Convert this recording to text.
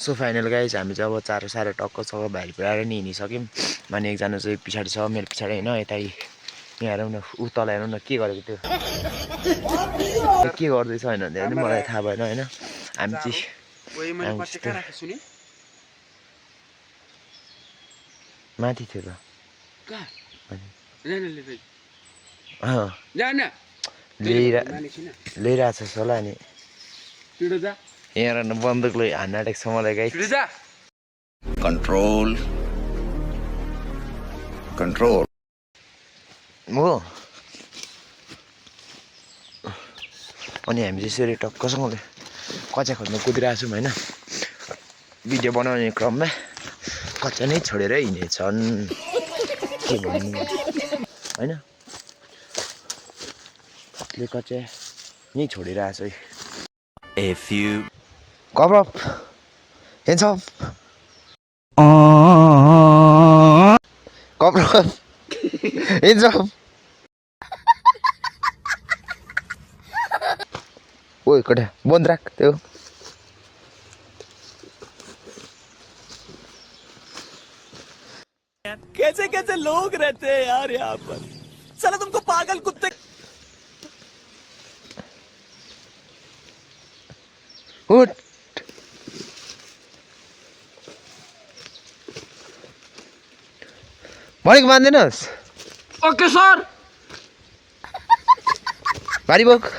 So final guys हामी चाहिँ अब 4 साढे टक्क छ भाइ पुऱ्याएर नि हिँडिसक्यौँ माने एकजना चाहिँ पछाडि छ मेरो पछाडि होइन यता यहाँ हेरौँ न ऊ तल हेरौँ न के गरेको त्यो के गर्दैछ होइन भने मलाई थाहा भएन होइन हामी चाहिँ माथि थियो त ल्याइरहेको छ होला अनि यहाँ बन्दुकले हान्न आँटेको छ मलाई गाई Control. Control. हो अनि हामी चाहिँ यसरी टक्कसँगले कच्चा खोज्न कुदिरहेको छौँ होइन भिडियो बनाउने क्रममा कच्चा नै छोडेर हिँडेछन् के भन्नु होइन कच्चा नै छोडिरहेछ है A few. Cover up. Hands up. Cover up. Hands up. ओए कटा बन्द राख त्यो कैसे कैसे लोग रहते हैं यार यहाँ पर साला तुमको पागल कुत्ते उठ भनेको मान्दैनस् ओके सर भारी बोक